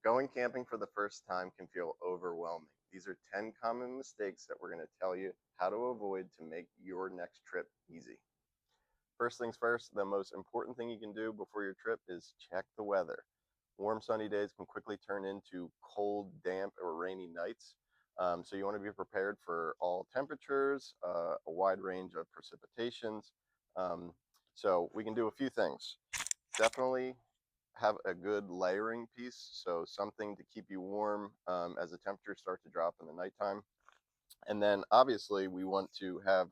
Going camping for the first time can feel overwhelming. These are 10 common mistakes that we're going to tell you how to avoid to make your next trip easy. First things first, the most important thing you can do before your trip is check the weather. Warm sunny days can quickly turn into cold, damp, or rainy nights. So you want to be prepared for all temperatures, a wide range of precipitations. Um, so we can do a few things. Definitely have a good layering piece, so something to keep you warm as the temperatures start to drop in the nighttime. And then obviously we want to have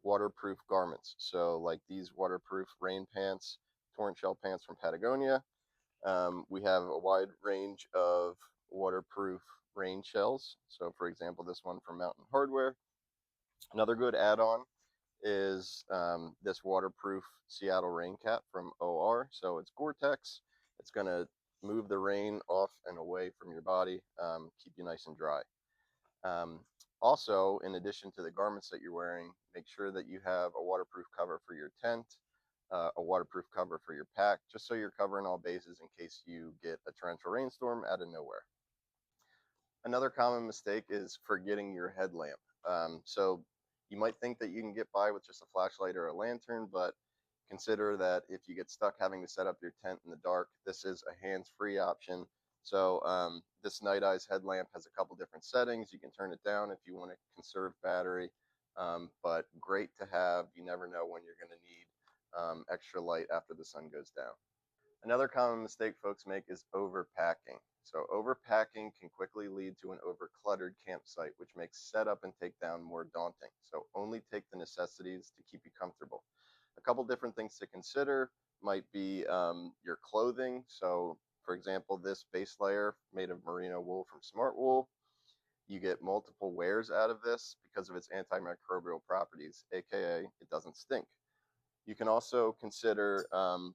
waterproof garments. So like these waterproof rain pants, Torrentshell pants from Patagonia. We have a wide range of waterproof rain shells. So for example, this one from Mountain Hardwear. Another good add-on is this waterproof Seattle rain cap from OR. So it's Gore-Tex. It's going to move the rain off and away from your body, keep you nice and dry. Um, Also, in addition to the garments that you're wearing, make sure that you have a waterproof cover for your tent, a waterproof cover for your pack, just so you're covering all bases in case you get a torrential rainstorm out of nowhere. Another common mistake is forgetting your headlamp. So you might think that you can get by with just a flashlight or a lantern, but consider that if you get stuck having to set up your tent in the dark, this is a hands-free option. So this Nite headlamp has a couple different settings. You can turn it down if you want to conserve battery, but great to have. You never know when you're going to need extra light after the sun goes down. Another common mistake folks make is overpacking. So overpacking can quickly lead to an overcluttered campsite, which makes setup and takedown more daunting. So only take the necessities to keep you comfortable. A couple different things to consider might be your clothing. So for example, this base layer made of merino wool from Smartwool. You get multiple wears out of this because of its antimicrobial properties, aka it doesn't stink. You can also consider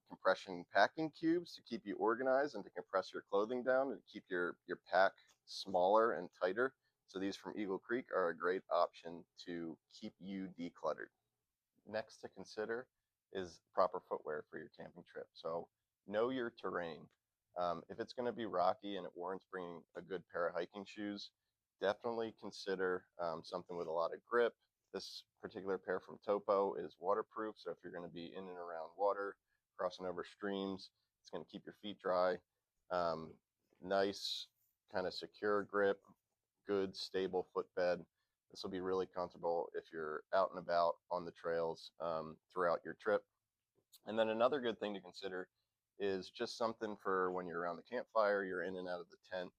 compression packing cubes to keep you organized and to compress your clothing down and keep your pack smaller and tighter. So these from Eagle Creek are a great option to keep you decluttered. Next to consider is proper footwear for your camping trip. So know your terrain. If it's going to be rocky and it warrants bringing a good pair of hiking shoes, definitely consider something with a lot of grip. This particular pair from Topo is waterproof, so if you're going to be in and around water, crossing over streams, it's going to keep your feet dry. Um, Nice, kind of secure grip, good, stable footbed. This will be really comfortable if you're out and about on the trails throughout your trip. And then another good thing to consider is just something for when you're around the campfire, you're in and out of the tent,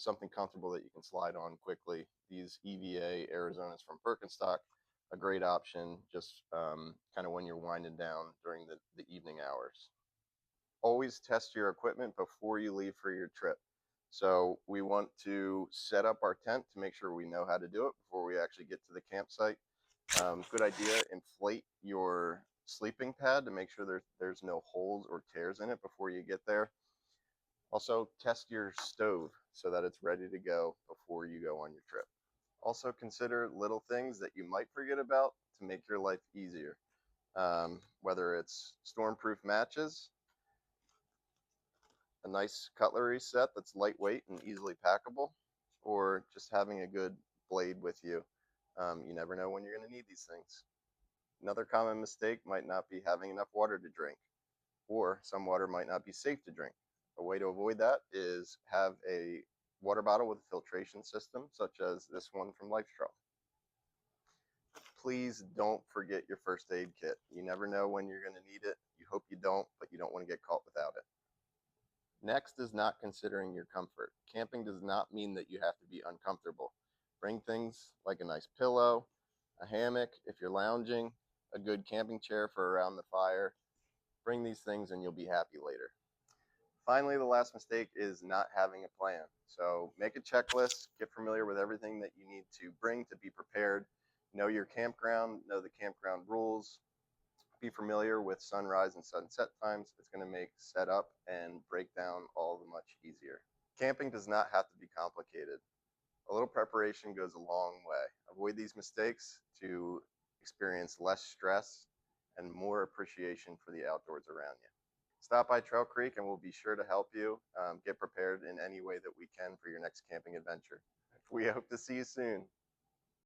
something comfortable that you can slide on quickly. These EVA Arizonas from Birkenstock, a great option just kind of when you're winding down during the evening hours. Always test your equipment before you leave for your trip. So we want to set up our tent to make sure we know how to do it before we actually get to the campsite. Good idea, inflate your sleeping pad to make sure there's no holes or tears in it before you get there. Also, test your stove so that it's ready to go before you go on your trip. Also, consider little things that you might forget about to make your life easier. Whether it's stormproof matches, a nice cutlery set that's lightweight and easily packable, or just having a good blade with you. You never know when you're going to need these things. Another common mistake might not be having enough water to drink, or some water might not be safe to drink. A way to avoid that is have a water bottle with a filtration system, such as this one from LifeStraw. Please don't forget your first aid kit. You never know when you're going to need it. You hope you don't, but you don't want to get caught without it. Next is not considering your comfort. Camping does not mean that you have to be uncomfortable. Bring things like a nice pillow, a hammock if you're lounging, a good camping chair for around the fire. Bring these things and you'll be happy later. Finally, the last mistake is not having a plan. So make a checklist, get familiar with everything that you need to bring to be prepared. Know your campground, know the campground rules, be familiar with sunrise and sunset times. It's going to make setup and breakdown all the much easier. Camping does not have to be complicated. A little preparation goes a long way. Avoid these mistakes to experience less stress and more appreciation for the outdoors around you. Stop by Trail Creek and we'll be sure to help you get prepared in any way that we can for your next camping adventure. We hope to see you soon.